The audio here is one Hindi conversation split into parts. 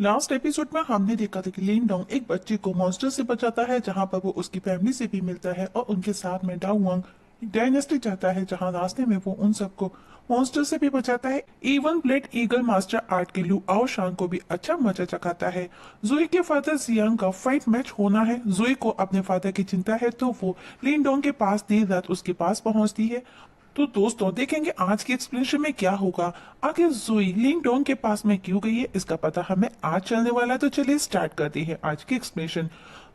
लास्ट एपिसोड में हमने देखा था कि लिन डोंग एक बच्चे को मॉन्स्टर से बचाता है, जहां पर वो उसकी फैमिली से भी मिलता है और उनके साथ में डाउ वांग डायनेस्टी जाता है, जहां रास्ते में वो उन सबको मॉन्स्टर से भी बचाता है। Even blade eagle master art के लू आओ शान को भी अच्छा मजा चखाता है। जुई के फादर जियांग का फाइट मैच होना है। जुई को अपने फादर की चिंता है, तो वो लिन डोंग के पास देर रात उसके पास पहुंचती है। तो दोस्तों देखेंगे आज के एक्सप्लेनेशन में क्या होगा। आखिर जुई लिंग डोंग के पास में क्यों गई है, इसका पता हमें आज चलने वाला है। तो चलिए स्टार्ट करते हैं आज की एक्सप्लेनेशन।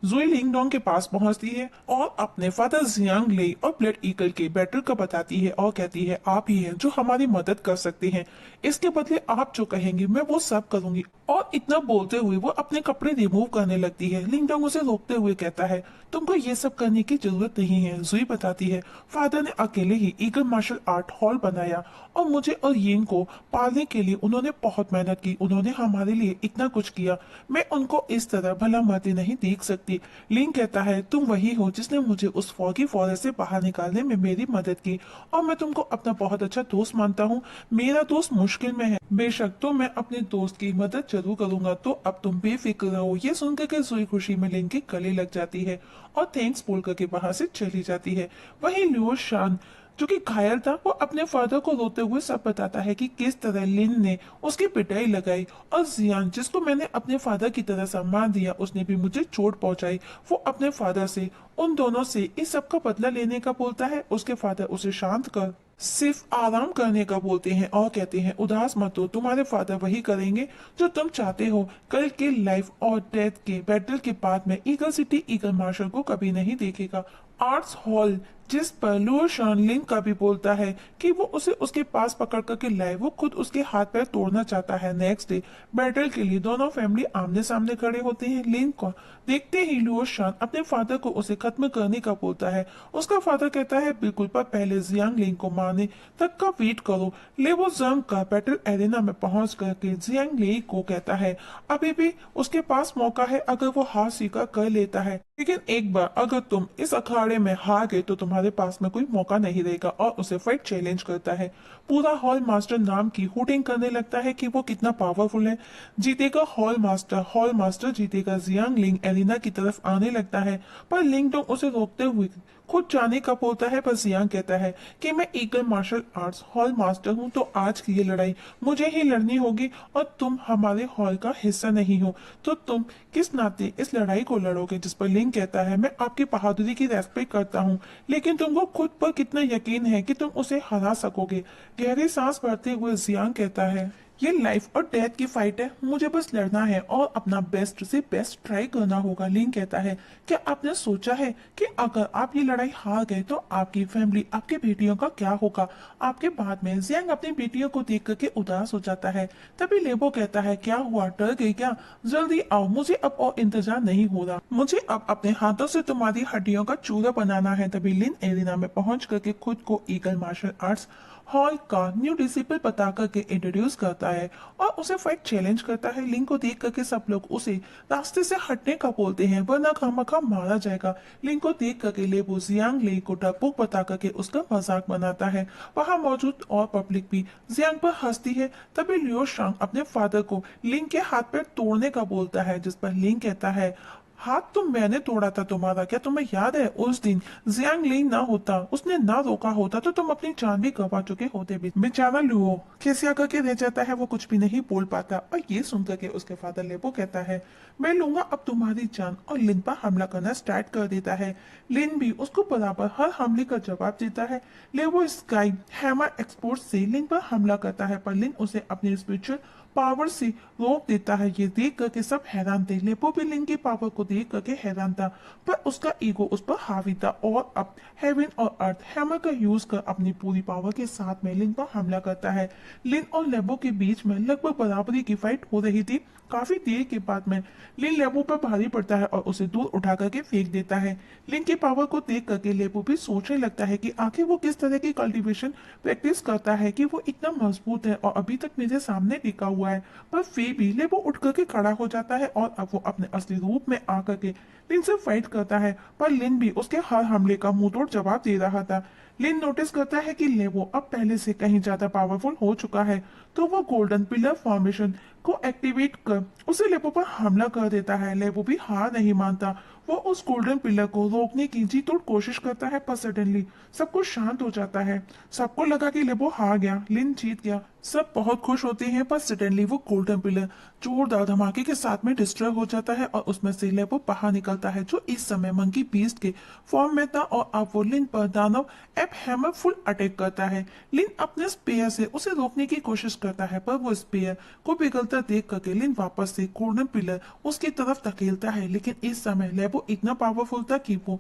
जुई लिंग डोंग के पास पहुंचती है और अपने फादर जियांग लेई और ब्लड ईगल के बैटल का बताती है और कहती है आप ही हैं जो हमारी मदद कर सकते हैं। इसके बदले आप जो कहेंगे मैं वो सब करूंगी। और इतना बोलते हुए वो अपने कपड़े रिमूव करने लगती है। लिंग डोंग उसे रोकते हुए कहता है तुमको ये सब करने की जरूरत नहीं है। जुई बताती है फादर ने अकेले ही ईगल मार्शल आर्ट हॉल बनाया और मुझे और यिन को पालने के लिए उन्होंने बहुत मेहनत की। उन्होंने हमारे लिए इतना कुछ किया, मैं उनको इस तरह भला मरते नहीं देख सकती। लिंग कहता है तुम वही हो जिसने मुझे उस फॉगी फॉरेस्ट से बाहर निकालने में मेरी मदद की और मैं तुमको अपना बहुत अच्छा दोस्त मानता हूँ। मेरा दोस्त मुश्किल में है, बेशक तो मैं अपने दोस्त की मदद जरूर करूंगा, तो अब तुम बेफिक्र रहो। ये सुनकर के जुई खुशी में लिंग के गले लग जाती है और थैंक्स बोल करके वहां से चली जाती है। वही लियो शान जो कि घायल था, वो अपने फादर को रोते हुए सब बताता है कि किस तरह लिन ने उसकी पिटाई लगाई और जियान जिसको मैंने अपने फादर की तरह सम्मान दिया उसने भी मुझे चोट पहुंचाई। वो अपने फादर से उन दोनों से इस सब का बदला लेने का बोलता है। उसके फादर उसे शांत कर सिर्फ आराम करने का बोलते हैं और कहते हैं उदास मत हो, तुम्हारे फादर वही करेंगे जो तुम चाहते हो। कल के लाइफ और डेथ के बैटल के बाद में ईगल सिटी ईगल मार्शल को कभी नहीं देखेगा। आर्ट्स हॉल जिस पर लुओ शान लिंग का भी बोलता है कि वो उसे उसके पास पकड़ करके लाए, वो खुद उसके हाथ पैर तोड़ना चाहता है। नेक्स्ट डे बैटल के लिए दोनों फैमिली आमने सामने खड़े होते हैं। लिंग को देखते ही लुओ शान अपने फादर को उसे खत्म करने का बोलता है। उसका फादर कहता है बिल्कुल, पर पहले जियांग लिंग को मारने तक का वेट करो। लेवो जंग का बैटल एरेना में पहुंच करके जियांग लेई को कहता है अभी भी उसके पास मौका है अगर वो हार स्वीकार कर लेता है, लेकिन एक बार अगर तुम इस अखाड़े में हार गए तो तुम्हारे पास में कोई मौका नहीं रहेगा और उसे फाइट चैलेंज करता है। पूरा हॉल मास्टर नाम की हुटिंग करने लगता है कि वो कितना पावरफुल है। जीतेगा हॉल मास्टर जीतेगा। जियांग लिंग एलिना की तरफ आने लगता है, पर लिंग डोंग उसे रोकते हुए खुद जाने का बोलता है। पर जियांग कहता है कि मैं eagle martial arts hall master हूँ, तो आज की ये लड़ाई मुझे ही लड़नी होगी और तुम हमारे हॉल का हिस्सा नहीं हो, तो तुम किस नाते इस लड़ाई को लड़ोगे। जिस पर लिंग कहता है मैं आपकी बहादुरी की रेस्पेक्ट करता हूँ, लेकिन तुमको खुद पर कितना यकीन है कि तुम उसे हरा सकोगे। गहरी सांस भरते हुए जियांग कहता है ये लाइफ और डेथ की फाइट है, मुझे बस लड़ना है और अपना बेस्ट से बेस्ट ट्राई करना होगा। लिंग कहता है क्या आपने सोचा है कि अगर आप ये लड़ाई हार गए तो आपकी फैमिली आपकी बेटियों का क्या होगा। आपके बाद में जियांग अपनी बेटियों को देख करके उदास हो जाता है। तभी लेबो कहता है क्या हुआ, डर गई क्या, जल्दी आओ, मुझे अब और इंतजार नहीं हो रहा, मुझे अब अपने हाथों से तुम्हारी हड्डियों का चूरा बनाना है। तभी लिन एरिना में पहुंच करके खुद को ईगल मार्शल आर्ट्स हॉल का न्यू डिसिपल बता करके इंट्रोड्यूस करता है और उसे फाइट चैलेंज करता है। लिंग को देख करके सब लोग उसे रास्ते से हटने का बोलते हैं वरना खामखा मारा जाएगा। लिंग को देख करके लेबो जियांग ले को डरपोक बता करके उसका मजाक बनाता है। वहां मौजूद और पब्लिक भी जियांग पर हंसती है। तभी लियो शांग अपने फादर को लिंग के हाथ पैर तोड़ने का बोलता है, जिस पर लिंग कहता है हाथ तो मैंने तोड़ा था तुम्हारा, क्या तुम्हें याद है उस दिन जियांग ली ना होता, उसने ना रोका होता तो तुम अपनी जान भी गंवा चुके होते। भी बेचारा लुओ खिसिया करके रह जाता है, वो कुछ भी नहीं बोल पाता। और ये सुनकर के उसके फादर लेबो कहता है मैं लूंगा अब तुम्हारी जान, और लिन पर हमला करना स्टार्ट कर देता है। लिन भी उसको बराबर हर हमले का जवाब देता है। लेबो स्काई हैमर एक्सपोर्ट से लिन पर हमला करता है, पर लिन उसे अपने स्पिरिचुअल पावर से रोक देता है। ये देख करके सब हैरान थे। लेपो भी लिंग की पावर को देख करके हैरान था, पर उसका ईगो उस पर हावी था और अब हेवन और अर्थ हैमर का यूज कर अपनी पूरी पावर के साथ में लिन पर हमला करता है। लिन और लेबो के बीच में लगभग बराबरी की फाइट हो रही थी। काफी देर के बाद में लिन लेबो पर भारी पड़ता है और उसे दूर उठा करके फेंक देता है। लिन की पावर को देख करके लेबो भी सोचने लगता है कि आखिर वो किस तरह की कल्टीवेशन प्रैक्टिस करता है कि वो इतना मजबूत है और अभी तक मेरे सामने टिका हुआ है। पर फिर भी लेबो उठ करके खड़ा हो जाता है और अब वो अपने असली रूप में आकर के लिन से फाइट करता है, पर लिन भी उसके हर हमले का मुंहतोड़ जवाब दे रहा था। लिन नोटिस करता है कि लेबो अब पहले से कहीं ज्यादा पावरफुल हो चुका है, तो वो गोल्डन पिलर फॉर्मेशन को एक्टिवेट कर उसे लेबो पर हमला कर देता है। लेबो भी हार नहीं मानता, वो उस गोल्डन पिलर को रोकने की जी तोड़ कोशिश करता है, पर सडनली सब कुछ शांत हो जाता है। सबको लगा कि लेबो हार गया, लिन जीत गया, सब बहुत खुश होते हैं, पर सडनली वो गोल्डन पिलर जोरदार धमाके के साथ में डिस्ट्रॉय हो जाता है और उसमें से लेबो बाहर निकलता है, जो इस समय मंकी बीस्ट के फॉर्म में था, और अब वो लिन पर दानव एप हैमर फुल अटैक करता है। लिन अपने स्पेयर से उसे रोकने की कोशिश करता है, पर वो स्पेयर को पिघलता देख करके लिन वापस से गोल्डन पिलर उसकी तरफ धकेलता है, लेकिन इस समय लेबो इतना पावरफुल था कि वो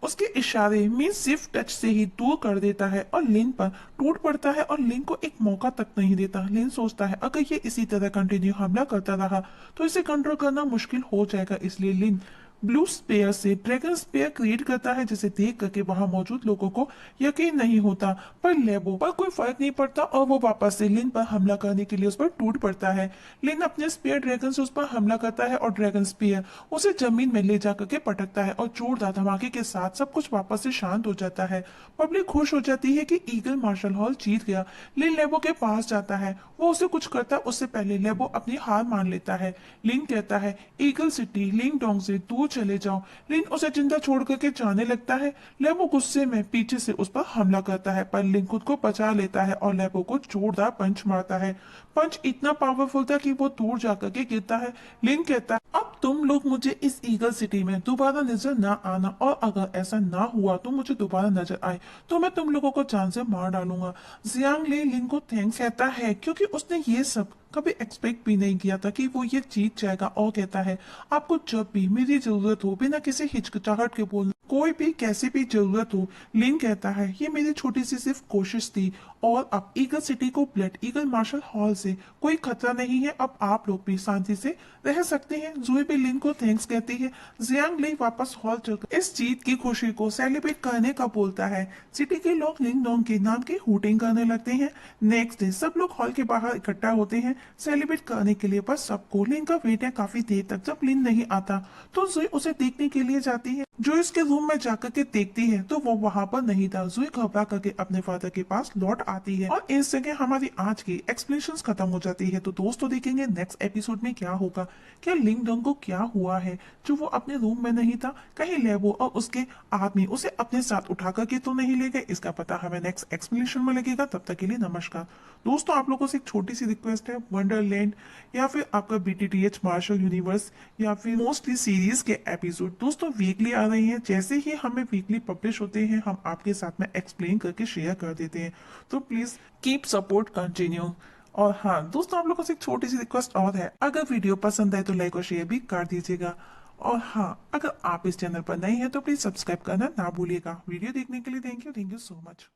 उसके इशारे मीन सिर्फ टच से ही दूर कर देता है और लिन पर टूट पड़ता है और लिन को एक मौका तक नहीं देता। लिन सोचता है अगर ये इसी तरह कंटिन्यू हमला करता रहा तो इसे कंट्रोल करना मुश्किल हो जाएगा, इसलिए लिन ब्लू स्पेयर से ड्रैगन स्पेयर क्रिएट करता है, जिसे देख करके वहां मौजूद लोगों को यकीन नहीं होता, पर लेबो पर कोई फर्क नहीं पड़ता और वो वापस से लिन पर हमला करने के लिए उस पर टूट पड़ता है। लिन अपने स्पेयर ड्रैगन से उस पर हमला करता है और ड्रैगन स्पेयर उसे जमीन में ले जाकर के पटकता है और जोरदार धमाके के साथ सब कुछ वापस से शांत हो जाता है। पब्लिक खुश हो जाती है कि ईगल मार्शल हॉल जीत गया। लिन लेबो के पास जाता है, वो उसे कुछ करता है उससे पहले लेबो अपनी हार मान लेता है। लिन कहता है ईगल सिटी लिंग डोंग से दूर चले जाओ। लिन उसे जिंदा छोड़ करके जाने लगता है। लेबो गुस्से में पीछे से उस पर हमला करता है, पर लिन खुद को बचा लेता है और लेबो को जोरदार पंच मारता है। पंच इतना पावरफुल था कि वो दूर जाकर के गिरता है। लिन कहता है अब तुम लोग मुझे इस ईगल सिटी में दोबारा नजर ना आना, और अगर ऐसा ना हुआ तो मुझे दोबारा नजर आए तो मैं तुम लोगों को जान से मार डालूंगा। जियांग ले लिन को थैंक्स कहता है, क्योंकि उसने ये सब कभी एक्सपेक्ट भी नहीं किया था कि वो ये जीत जाएगा, और कहता है आपको जब भी मेरी जरूरत हो बिना किसी हिचकिचाहट के बोलना, कोई भी कैसी भी जरूरत हो। लिन कहता है ये मेरी छोटी सी सिर्फ कोशिश थी, और अब ईगल सिटी को ब्लड ईगल मार्शल हॉल से कोई खतरा नहीं है, अब आप लोग भी शांति से रह सकते हैं। जूही भी लिन को थैंक्स कहती है। जियांग ले वापस हॉल चलकर इस जीत की खुशी को सेलिब्रेट करने का बोलता है। सिटी के लोग लिंग डोंग के नाम की हूटिंग करने लगते हैं। नेक्स्ट डे सब लोग हॉल के बाहर इकट्ठा होते हैं सेलिब्रेट करने के लिए, पर सबको लिन का वेट है काफी देर तक। जब लिन नहीं आता तो जूही उसे देखने के लिए जाती है। जो इसके रूम में जाकर के देखती है तो वो वहां पर नहीं था। जूही घबरा करके अपने फादर के पास लौट आती है और इस जगह हमारी आज की एक्सप्लेनेशंस खत्म हो जाती है। तो दोस्तों देखेंगे नेक्स्ट एपिसोड में क्या होगा, क्या लिंग डोंग को क्या हुआ है जो वो अपने रूम में नहीं था, कहीं लेबो और उसके आदमी उसे अपने साथ उठा करके तो नहीं ले गए। इसका पता हमें नेक्स्ट एक्सप्लेनेशन में लगेगा। तब तक के लिए नमस्कार दोस्तों। आप लोगों से एक छोटी सी रिक्वेस्ट है, वंडरलैंड या फिर आपका BTTH मार्शल यूनिवर्स या फिर मोस्टली सीरीज के एपिसोड दोस्तों वीकली आ रही हैं। जैसे ही हमें वीकली पब्लिश होते हैं हम आपके साथ में एक्सप्लेन करके शेयर कर देते हैं, तो प्लीज कीप सपोर्ट कंटिन्यू। और हाँ दोस्तों, आप लोगों से एक छोटी सी रिक्वेस्ट और है, अगर वीडियो पसंद आए तो लाइक और शेयर भी कर दीजिएगा। और हाँ, अगर आप इस चैनल पर नए हैं तो प्लीज सब्सक्राइब करना ना भूलिएगा। वीडियो देखने के लिए थैंक यू सो मच।